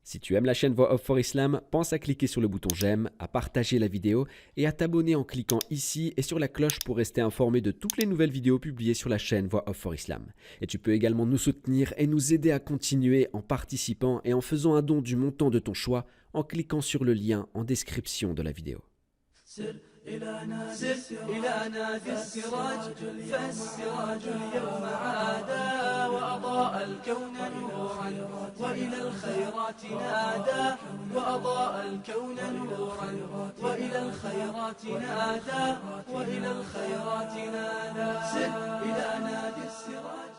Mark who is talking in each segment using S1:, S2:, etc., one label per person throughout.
S1: Si tu aimes la chaîne Voix Off for Islam, pense à cliquer sur le bouton j'aime, à partager la vidéo et à t'abonner en cliquant ici et sur la cloche pour rester informé de toutes les nouvelles vidéos publiées sur la chaîne Voix Off for Islam. Et tu peux également nous soutenir et nous aider à continuer en participant et en faisant un don du montant de ton choix en cliquant sur le lien en description de la vidéo.
S2: إلى نادي السراج فالسراج اليوم عادا وأضاء الكون نورا وإلى الخيرات نادى وأضاء الكون نورا وإلى الخيرات نادى وإلى الخيرات نادى سر إلى نادي السراج.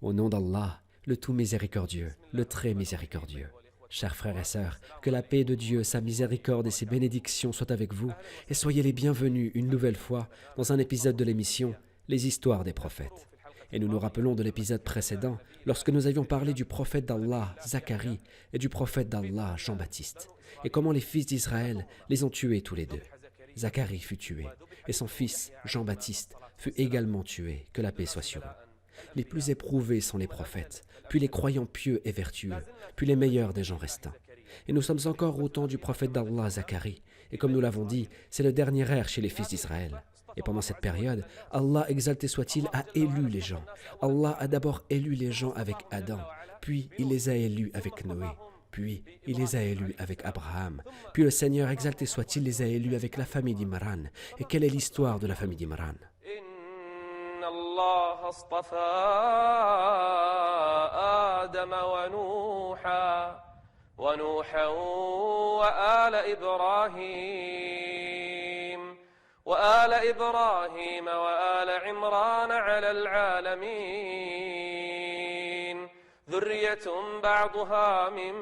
S1: Au nom d'Allah, le tout miséricordieux, le très miséricordieux. Chers frères et sœurs, que la paix de Dieu, sa miséricorde et ses bénédictions soient avec vous et soyez les bienvenus une nouvelle fois dans un épisode de l'émission Les histoires des prophètes. Et nous nous rappelons de l'épisode précédent lorsque nous avions parlé du prophète d'Allah, Zacharie, et du prophète d'Allah, Jean-Baptiste, et comment les fils d'Israël les ont tués tous les deux. Zacharie fut tué et son fils, Jean-Baptiste, fut également tué, que la paix soit sur eux. Les plus éprouvés sont les prophètes, puis les croyants pieux et vertueux, puis les meilleurs des gens restants. Et nous sommes encore au temps du prophète d'Allah, Zacharie, et comme nous l'avons dit, c'est le dernier ère chez les fils d'Israël. Et pendant cette période, Allah, exalté soit-il, a élu les gens. Allah a d'abord élu les gens avec Adam, puis il les a élus avec Noé, puis il les a élus avec Abraham, puis le Seigneur, exalté soit-il, les a élus avec la famille d'Imran. Et quelle est l'histoire de la famille d'Imran?
S3: الله اصطفى آدم ونوحا وآل إبراهيم وآل عمران على العالمين ذرية بعضها من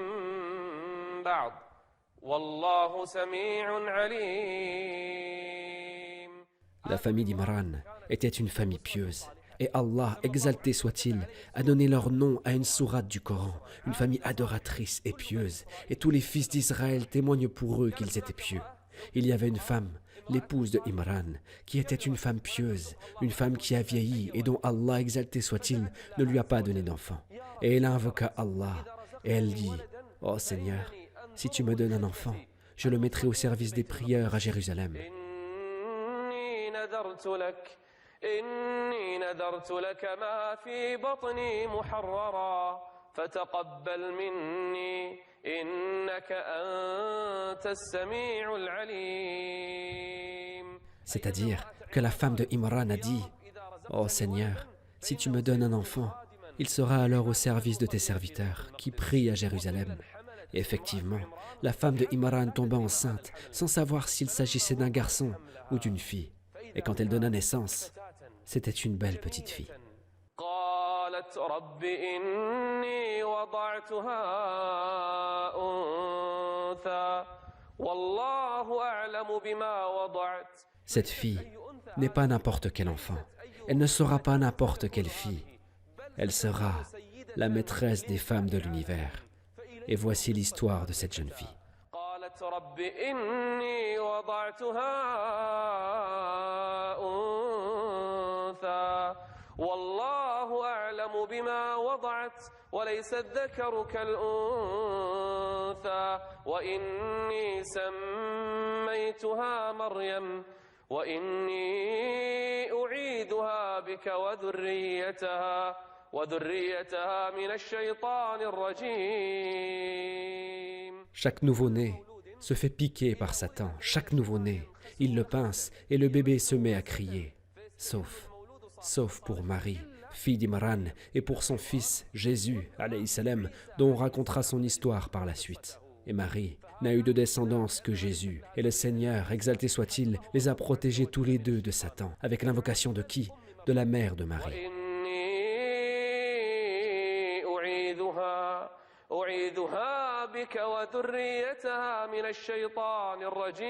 S3: بعض والله سميع عليم.
S1: La famille d'Imran était une famille pieuse. Et Allah, exalté soit-il, a donné leur nom à une sourate du Coran, une famille adoratrice et pieuse. Et tous les fils d'Israël témoignent pour eux qu'ils étaient pieux. Il y avait une femme, l'épouse de Imran, qui était une femme pieuse, une femme qui a vieilli et dont Allah, exalté soit-il, ne lui a pas donné d'enfant. Et elle invoqua Allah, et elle dit, « Oh Seigneur, si tu me donnes un enfant, je le mettrai au service des prières à Jérusalem. »
S3: إني نذرت لك ما في بطني محررا فتقبل مني إنك أنت السميع العليم.
S1: C'est-à-dire que la femme de Imran a dit, « Oh Seigneur, si tu me donnes un enfant, il sera alors au service de tes serviteurs qui prient à Jérusalem. » Et effectivement, la femme de Imran tomba enceinte sans savoir s'il s'agissait d'un garçon ou d'une fille. Et quand elle donna naissance, c'était une belle petite fille.
S3: قالت رب إني وضعتها أنثى والله أعلم بما وضعت.
S1: Cette fille n'est pas n'importe quel enfant. Elle ne sera pas n'importe quelle fille. Elle sera la maîtresse des femmes de l'univers. Et voici l'histoire de cette jeune fille.
S3: قالت رب إني وضعتها أنثى والله أعلم بما وضعت وليس الذكر كالأنثى وإني سميتها مريم وإني أعيدها بك وذريتها من الشيطان الرجيم.
S1: Chaque nouveau-né se fait piquer par Satan. Chaque nouveau-né, il le pince et le bébé se met à crier. Sauf pour Marie, fille d'Imran, et pour son fils Jésus, alayhi salam, dont on racontera son histoire par la suite. Et Marie n'a eu de descendance que Jésus. Et le Seigneur, exalté soit-il, les a protégés tous les deux de Satan. Avec l'invocation de qui? De la mère de Marie.
S3: أعيذها بك وذريتها من الشيطان الرجيم.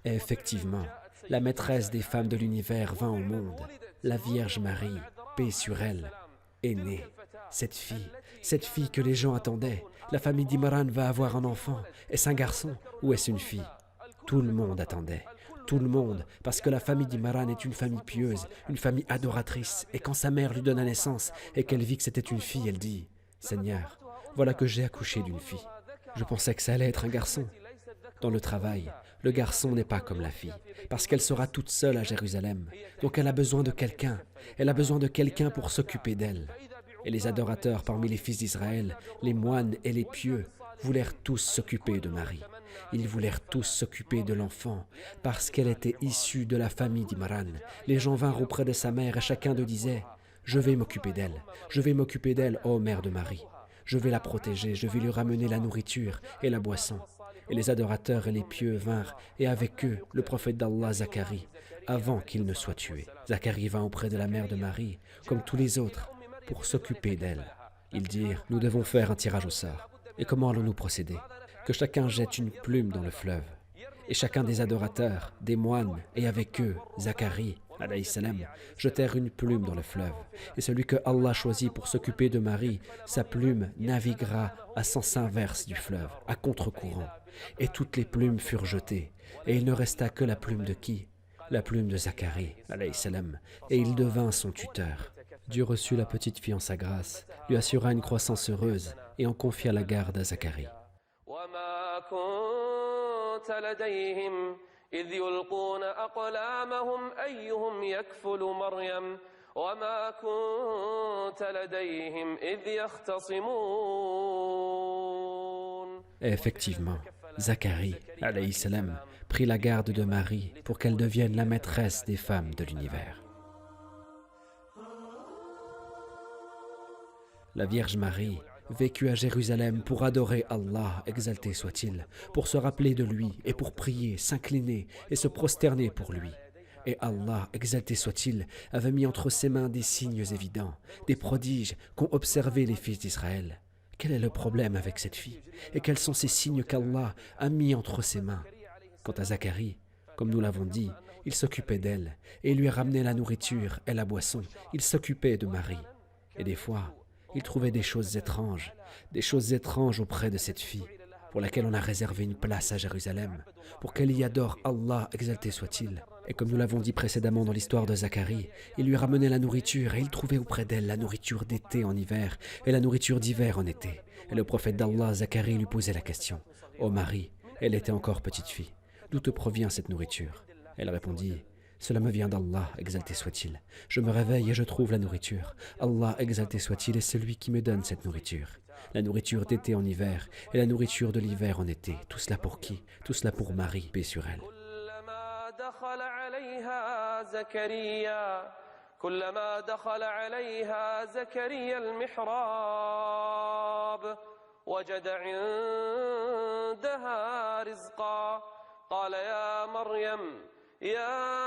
S1: Et effectivement, la maîtresse des femmes de l'univers vint au monde. La Vierge Marie, paix sur elle, est née. Cette fille que les gens attendaient. La famille d'Imran va avoir un enfant. Est-ce un garçon ou est-ce une fille? Tout le monde attendait. Tout le monde, parce que la famille d'Imran est une famille pieuse, une famille adoratrice. Et quand sa mère lui donne la naissance et qu'elle vit que c'était une fille, elle dit « Seigneur, voilà que j'ai accouché d'une fille. Je pensais que ça allait être un garçon. Dans le travail, le garçon n'est pas comme la fille, parce qu'elle sera toute seule à Jérusalem. Donc elle a besoin de quelqu'un. Elle a besoin de quelqu'un pour s'occuper d'elle. Et les adorateurs parmi les fils d'Israël, les moines et les pieux, voulèrent tous s'occuper de Marie. Ils voulèrent tous s'occuper de l'enfant, parce qu'elle était issue de la famille d'Imran. Les gens vinrent auprès de sa mère et chacun d'eux disait « Je vais m'occuper d'elle, je vais m'occuper d'elle, ô mère de Marie. Je vais la protéger, je vais lui ramener la nourriture et la boisson. » Et les adorateurs et les pieux vinrent, et avec eux le prophète d'Allah Zacharie, avant qu'il ne soit tué. Zacharie vint auprès de la mère de Marie, comme tous les autres, pour s'occuper d'elle. Ils dirent « Nous devons faire un tirage au sort. Et comment allons-nous procéder ? Que chacun jette une plume dans le fleuve. » Et chacun des adorateurs, des moines, et avec eux, Zacharie, alayhi salam, jetèrent une plume dans le fleuve. Et celui que Allah choisit pour s'occuper de Marie, sa plume naviguera à sens inverse du fleuve, à contre-courant. Et toutes les plumes furent jetées. Et il ne resta que la plume de qui ? La plume de Zacharie, alayhi salam, et il devint son tuteur. Dieu reçut la petite fille en sa grâce, lui assura une croissance heureuse et en confia la garde à Zacharie.
S3: كنت لديهم إذ يلقون أقلامهم أيهم يكفل مريم وما كنت لديهم إذ يختصمون.
S1: Et effectivement, Zacharie, alayhi salam, prit la garde de Marie pour qu'elle devienne la maîtresse des femmes de l'univers. La Vierge Marie vécut à Jérusalem pour adorer Allah, exalté soit-il, pour se rappeler de lui et pour prier, s'incliner et se prosterner pour lui. Et Allah, exalté soit-il, avait mis entre ses mains des signes évidents, des prodiges qu'ont observés les fils d'Israël. Quel est le problème avec cette fille? Et quels sont ces signes qu'Allah a mis entre ses mains? Quant à Zacharie, comme nous l'avons dit, il s'occupait d'elle et lui ramenait la nourriture et la boisson. Il s'occupait de Marie. Et des fois, il trouvait des choses étranges auprès de cette fille, pour laquelle on a réservé une place à Jérusalem, pour qu'elle y adore Allah, exalté soit-il. Et comme nous l'avons dit précédemment dans l'histoire de Zacharie, il lui ramenait la nourriture et il trouvait auprès d'elle la nourriture d'été en hiver et la nourriture d'hiver en été. Et le prophète d'Allah, Zacharie, lui posait la question « Ô Marie, elle était encore petite fille, d'où te provient cette nourriture ?» Elle répondit « Cela me vient d'Allah, exalté soit-il. Je me réveille et je trouve la nourriture. Allah, exalté soit-il, est celui qui me donne cette nourriture. La nourriture d'été en hiver et la nourriture de l'hiver en été. Tout cela pour qui? Tout cela pour Marie, paix sur elle. »
S3: كلما دخل عليها زكريا المحراب وجد عندها رزقا قال يا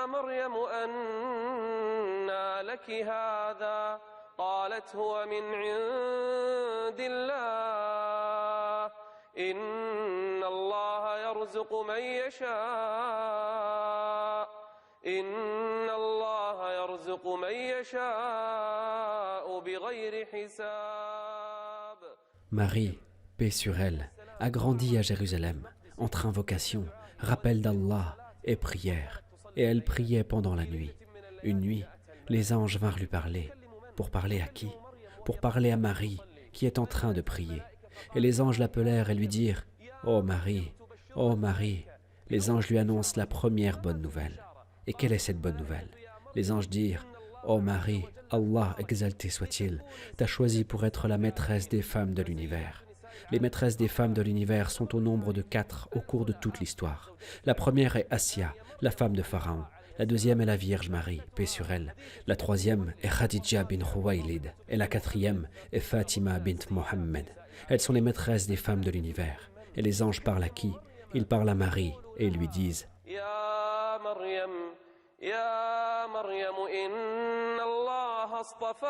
S3: مريم أنى لك هذا قالت هو من عند الله إن الله يرزق من يشاء إن الله يرزق من يشاء بغير حساب.
S1: Marie, paix sur elle, a grandi à Jérusalem, entre invocation, rappel d'Allah et prière. Et elle priait pendant la nuit. Une nuit, les anges vinrent lui parler. Pour parler à qui? Pour parler à Marie, qui est en train de prier. Et les anges l'appelèrent et lui dirent « Ô Marie, ô Marie !» Les anges lui annoncent la première bonne nouvelle. Et quelle est cette bonne nouvelle? Les anges dirent « Ô Marie, Allah, exalté soit-il, t'a choisi pour être la maîtresse des femmes de l'univers. » Les maîtresses des femmes de l'univers sont au nombre de 4 au cours de toute l'histoire. La première est Assia, la femme de Pharaon. La deuxième est la Vierge Marie, paix sur elle. La troisième est Khadija bint Khuwaylid. Et la quatrième est Fatima bint Mohammed. Elles sont les maîtresses des femmes de l'univers. Et les anges parlent à qui? Ils parlent à Marie et lui disent
S3: يا مريم إن الله اصطفاك.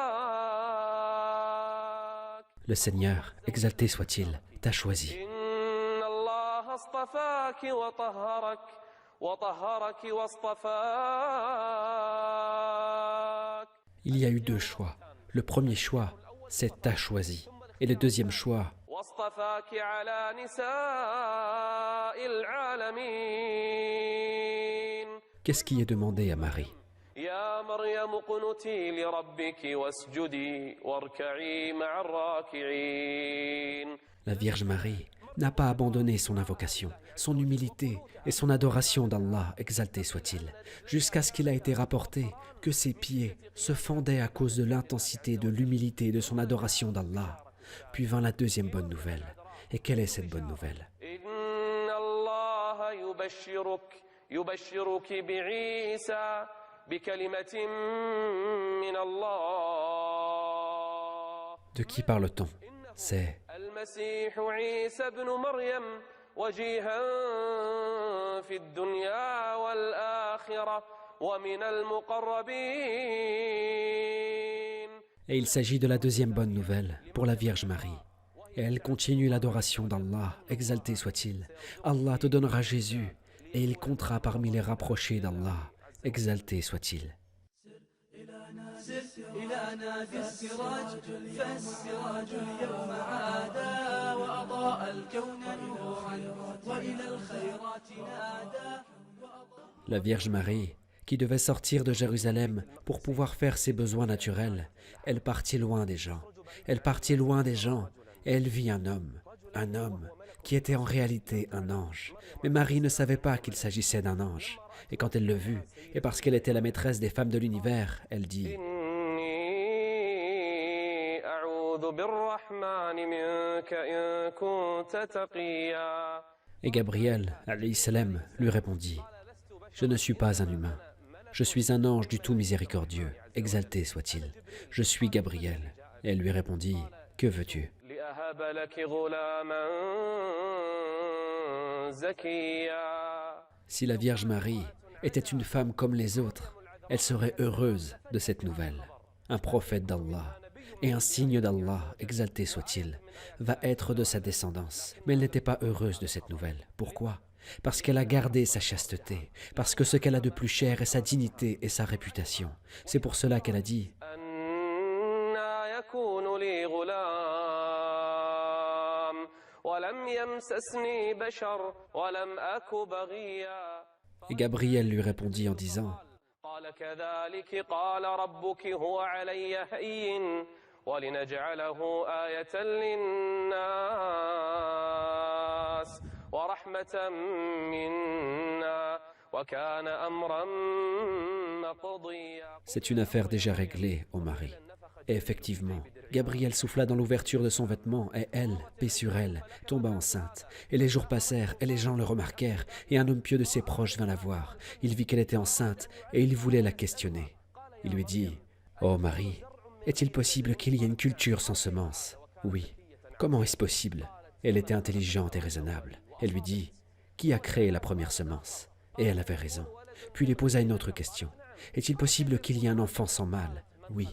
S1: Le Seigneur, exalté soit-il, t'a choisi.
S3: إن الله اصطفاك وطهرك واصطفاك.
S1: Il y a eu 2 choix. Le premier choix, c'est t'a choisi. Et le deuxième choix,
S3: واصطفاك على نساء العالمين.
S1: qu'est-ce qui est demandé à Marie?
S3: يا مريم اقنتي لربك واسجدي واركعي مع الراكعين.
S1: La Vierge Marie n'a pas abandonné son invocation, son humilité et son adoration d'Allah, exalté soit-il, jusqu'à ce qu'il a été rapporté que ses pieds se fendaient à cause de l'intensité de l'humilité de son adoration d'Allah. Puis vint la deuxième bonne nouvelle. Et quelle est cette bonne nouvelle?
S3: إن الله يبشرك بعيسى بكلمة من الله.
S1: De qui parle-t-on? C'est
S3: المسيح عيسى ابن مريم وجيها في الدنيا والآخرة ومن المقربين.
S1: Et il s'agit de la deuxième bonne nouvelle pour la Vierge Marie. Et elle continue l'adoration d'Allah, exalté soit-il. Allah te donnera Jésus, et il comptera parmi les rapprochés d'Allah, exalté soit-il.
S2: إلى نادي السراج فالسراج اليوم عادا وأضاء الكون نورا وإلى الخيرات نادى.
S1: La Vierge Marie, qui devait sortir de Jérusalem pour pouvoir faire ses besoins naturels, elle partit loin des gens. Elle partit loin des gens, et elle vit un homme qui était en réalité un ange. Mais Marie ne savait pas qu'il s'agissait d'un ange. Et quand elle le vit, et parce qu'elle était la maîtresse des femmes de l'univers, elle dit
S3: إني أعوذ بالرحمن منك إن كنت تقيا.
S1: Et Gabriel, alayhi salam, lui répondit Je ne suis pas un humain. Je suis un ange du tout miséricordieux, exalté soit-il. Je suis Gabriel. Et elle lui répondit Que veux-tu?
S3: لأهب لك غلاما زكيا.
S1: Si la Vierge Marie était une femme comme les autres, elle serait heureuse de cette nouvelle. Un prophète d'Allah et un signe d'Allah, exalté soit-il, va être de sa descendance. Mais elle n'était pas heureuse de cette nouvelle. Pourquoi? Parce qu'elle a gardé sa chasteté, parce que ce qu'elle a de plus cher est sa dignité et sa réputation. C'est pour cela qu'elle a dit
S3: أنى يكون لي غلام ولم يمسسني بشر ولم أك بغيا.
S1: Et Gabriel lui répondit en disant
S3: قال كذلك قال ربك هو علي هين ولنجعله آية للناس ورحمة منا وكان أمرا مقضيا.
S1: C'est une affaire déjà réglée, ô mari. Et effectivement, Gabriel souffla dans l'ouverture de son vêtement et elle, paix sur elle, tomba enceinte. Et les jours passèrent et les gens le remarquèrent et un homme pieux de ses proches vint la voir. Il vit qu'elle était enceinte et il voulait la questionner. Il lui dit « Ô Marie, est-il possible qu'il y ait une culture sans semence ?»« Oui. »« Comment est-ce possible ?» Elle était intelligente et raisonnable. Elle lui dit « Qui a créé la première semence ?» Et elle avait raison. Puis il lui posa une autre question. « Est-il possible qu'il y ait un enfant sans mâle ?»« Oui. »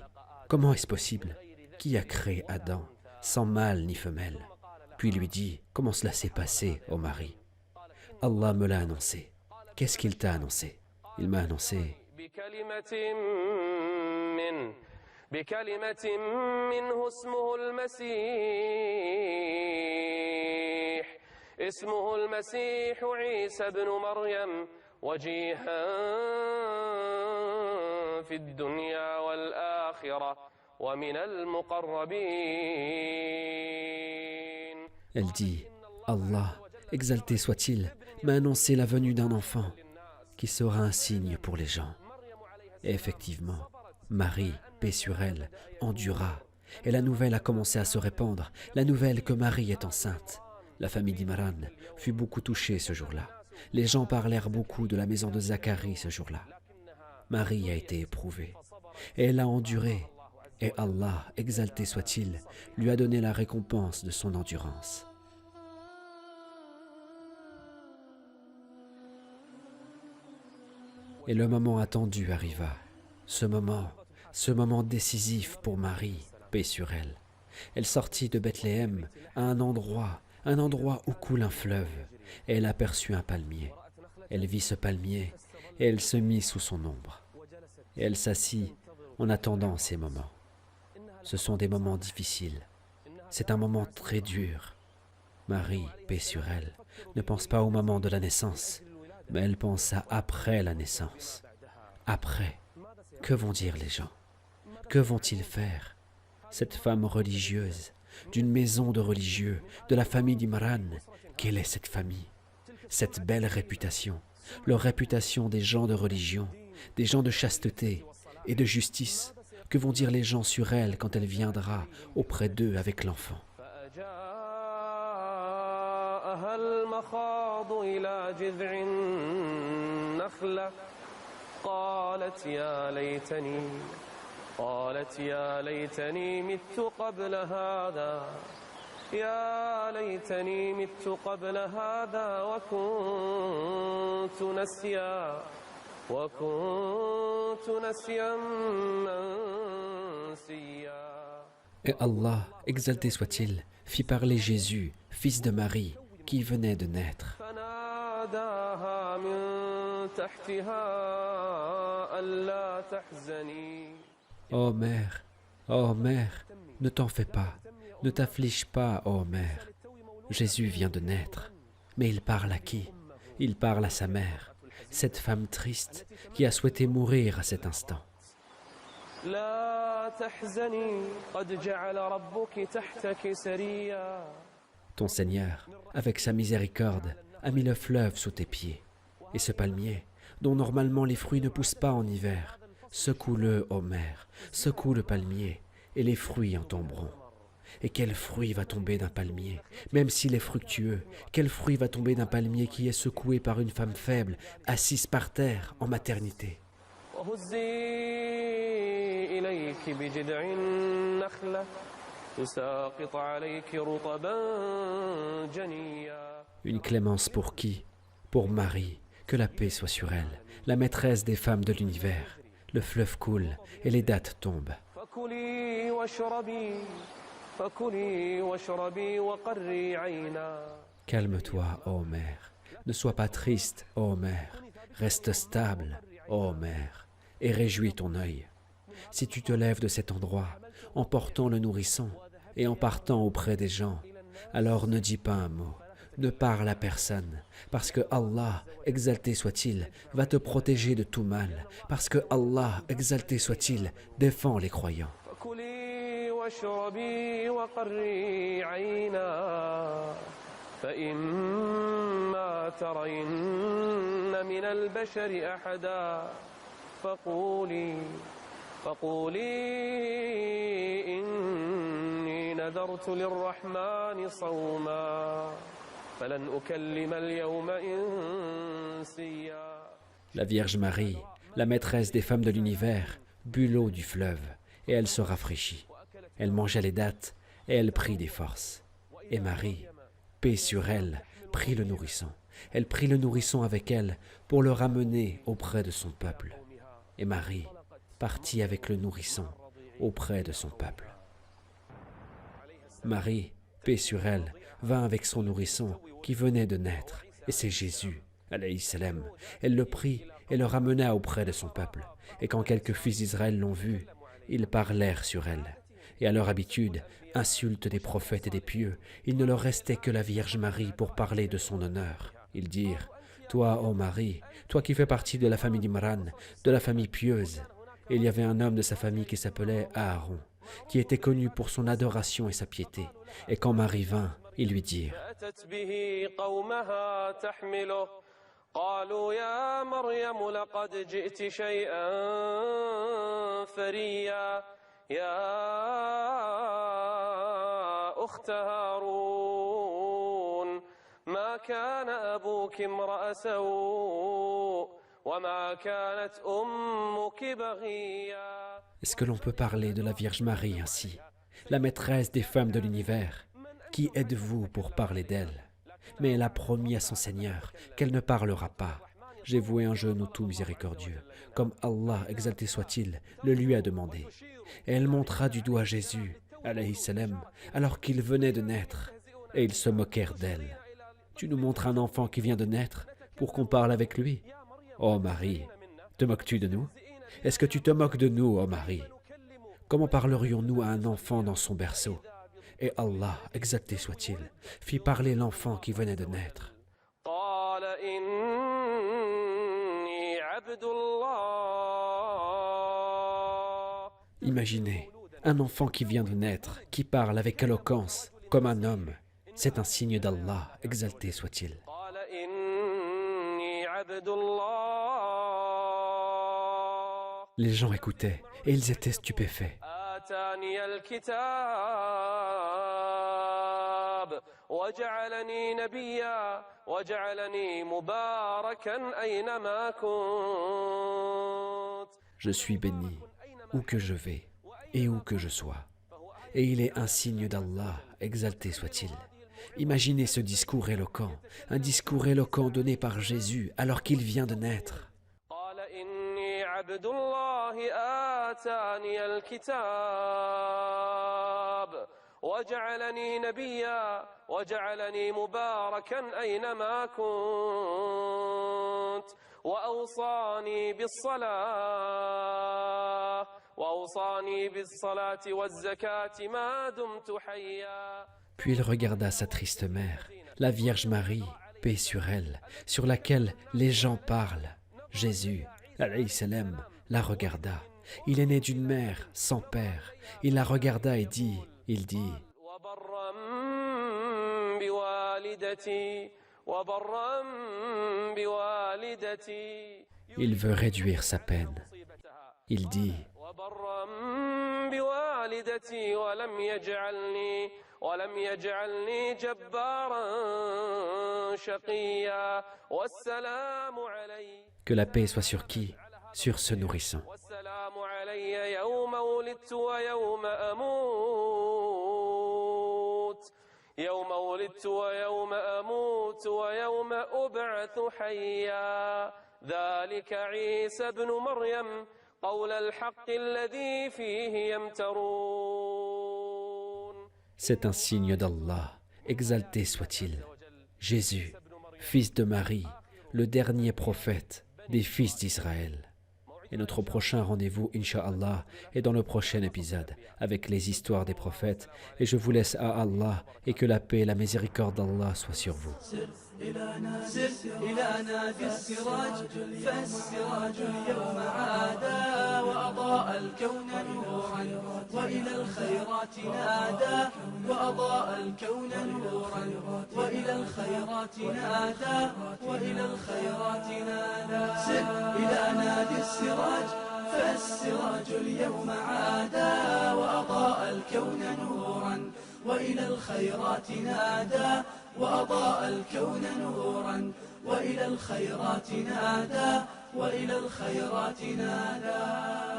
S1: Comment est-ce possible? Qui a créé Adam, sans mâle ni femelle? Puis il lui dit, comment cela s'est passé, ô mari? Allah me l'a annoncé. Qu'est-ce qu'il t'a annoncé? Il m'a annoncé,
S3: بكلمة منه اسمه المسيح عيسى بن مريم وجيها في الدنيا والآخرة ومن المقربين.
S1: Elle dit, Allah, exalté soit-il, m'a annoncé la venue d'un enfant qui sera un signe pour les gens. Et effectivement, Marie, paix sur elle, endura. Et la nouvelle a commencé à se répandre, la nouvelle que Marie est enceinte. La famille d'Imran fut beaucoup touchée ce jour-là. Les gens parlèrent beaucoup de la maison de Zacharie ce jour-là. Marie a été éprouvée, et elle a enduré. Et Allah, exalté soit-il, lui a donné la récompense de son endurance. Et le moment attendu arriva. Ce moment décisif pour Marie, paix sur elle. Elle sortit de Bethléem à un endroit où coule un fleuve, et elle aperçut un palmier. Elle vit ce palmier, et elle se mit sous son ombre. Et elle s'assit en attendant ces moments. Ce sont des moments difficiles. C'est un moment très dur. Marie, paix sur elle, ne pense pas au moment de la naissance, mais elle pense à après la naissance. Après, que vont dire les gens? Que vont-ils faire? Cette femme religieuse, d'une maison de religieux, de la famille d'Imran. Quelle est cette famille? Cette belle réputation, leur réputation des gens de religion, des gens de chasteté et de justice. Que vont dire les gens sur elle quand elle viendra auprès d'eux avec l'enfant?
S3: فأجاءها المخاض إلى جذع النخلة قالت يا ليتني مت قبل هذا يا ليتني مت قبل هذا وكنت نسيا منسيا.
S1: Et Allah, exalté soit-il, fit parler Jésus, fils de Marie, qui venait de naître.
S3: فناداها من تحتها ألا تحزني.
S1: Ô mère, ne t'en fais pas, ne t'afflige pas, ô mère. Jésus vient de naître, mais il parle à qui? Il parle à sa mère, cette femme triste qui a souhaité mourir à cet instant.
S3: لا تحزني قد جعل ربك تحتك سريا.
S1: Ton Seigneur, avec sa miséricorde, a mis le fleuve sous tes pieds. Et ce palmier, dont normalement les fruits ne poussent pas en hiver, secoue-le, ô mère, secoue le palmier, et les fruits en tomberont. Et quel fruit va tomber d'un palmier, même s'il est fructueux? Quel fruit va tomber d'un palmier qui est secoué par une femme faible, assise par terre, en maternité?
S3: وهزي إليك بجذع النخلة تساقط عليك رطبا جنيا.
S1: Une clémence pour qui? Pour Marie, que la paix soit sur elle, la maîtresse des femmes de l'univers. Le fleuve coule et les dattes tombent.
S3: فكلي واشربي وقري عينا.
S1: Calme-toi, ô mère. Ne sois pas triste, ô mère. Reste stable, ô mère, et réjouis ton œil. Si tu te lèves de cet endroit, en portant le nourrisson et en partant auprès des gens, alors ne dis pas un mot, ne parle à personne, parce que Allah, exalté soit-il, va te protéger de tout mal, parce que Allah, exalté soit-il, défend les croyants.
S3: فكلي واشربي وقري عينا فإما ترين من البشر أحدا فقولي إني نذرت للرحمن صوما فلن أكلم اليوم إنسيا.
S1: La Vierge Marie, la maîtresse des femmes de l'univers, but l'eau du fleuve, et elle se rafraîchit. Elle mangea les dattes, et elle prit des forces. Et Marie, paix sur elle, prit le nourrisson. Elle prit le nourrisson avec elle pour le ramener auprès de son peuple. Et Marie partit avec le nourrisson auprès de son peuple. Marie, paix sur elle, vint avec son nourrisson qui venait de naître, et c'est Jésus, alayhi salam. Elle le prit et le ramena auprès de son peuple. Et quand quelques fils d'Israël l'ont vu, ils parlèrent sur elle. Et à leur habitude, insulte des prophètes et des pieux, il ne leur restait que la Vierge Marie pour parler de son honneur. Ils dirent, « Toi, ô Marie, toi qui fais partie de la famille d'Imran, de la famille pieuse. » Et il y avait un homme de sa famille qui s'appelait Aaron, qui était connu pour son adoration et sa piété. Et quand Marie vint, ils lui dirent,
S3: قالوا يا مريم لقد جئت شيئا فريا يا أخت هارون ما كان أبوك امرأ سوء وما كانت أمك بغيا.
S1: Est-ce que l'on peut parler de la Vierge Marie ainsi, la maîtresse des femmes de l'univers? Qui êtes-vous pour parler d'elle? Mais elle a promis à son Seigneur qu'elle ne parlera pas. J'ai voué un genou tout miséricordieux, comme Allah, exalté soit-il, le lui a demandé. Et elle montra du doigt Jésus, alayhi salam, alors qu'il venait de naître, et ils se moquèrent d'elle. Tu nous montres un enfant qui vient de naître pour qu'on parle avec lui? Ô Marie, te moques-tu de nous? Est-ce que tu te moques de nous, ô Marie? Comment parlerions-nous à un enfant dans son berceau? Et Allah, exalté soit-il, fit parler l'enfant qui venait de naître. Imaginez, Un enfant qui vient de naître, qui parle avec éloquence, comme un homme, c'est un signe d'Allah, exalté soit-il.
S3: قال إني عبد الله
S1: Les gens écoutaient et ils étaient stupéfaits.
S3: آتاني الكتاب وجعلني نبيا وجعلني مباركا أينما كنت.
S1: Je suis béni, où que je vais et où que je sois. Et il est un signe d'Allah, exalté soit-il. Imaginez ce discours éloquent, un discours éloquent donné par Jésus alors qu'il vient de naître.
S3: قال إني عبد الله آتاني الكتاب وجعلني نبيا وجعلني مباركا أينما كنت وأوصاني بالصلاة والزكاة ما دمت حيا.
S1: Puis il regarda sa triste mère, la Vierge Marie, paix sur elle, sur laquelle les gens parlent. Jésus, alayhi salam, la regarda. Il est né d'une mère sans père. Il la regarda et dit,
S3: وبرا بوالدتي وبرا بوالدتي.
S1: il veut réduire sa peine. Il dit,
S3: وبرا بوالدتي ولم يجعلني جبارا شقيا والسلام علي.
S1: que la paix soit sur qui? Sur ce nourrisson.
S3: والسلام علي يوم ولدت ويوم أموت ويوم أبعث حيا ذلك عيسى ابن مريم قول الحق الذي فيه يمترون.
S1: C'est un signe d'Allah, exalté soit-il. Jésus, fils de Marie, le dernier prophète des fils d'Israël. Et notre prochain rendez-vous, Inch'Allah, est dans le prochain épisode, avec les histoires des prophètes. Et je vous laisse à Allah, et que la paix et la miséricorde d'Allah soient sur vous.
S2: إلى نادي السراج فالسراج اليوم عادا وأضاء الكون نورا وإلى الخيرات نادى وأضاء الكون نورا وإلى الخيرات نادى وإلى الخيرات نادى. سر إلى نادي السراج فالسراج اليوم عادا وأضاء الكون نورا وإلى الخيرات نادى وأضاء الكون نورا وإلى الخيرات نادى وإلى الخيرات نادى.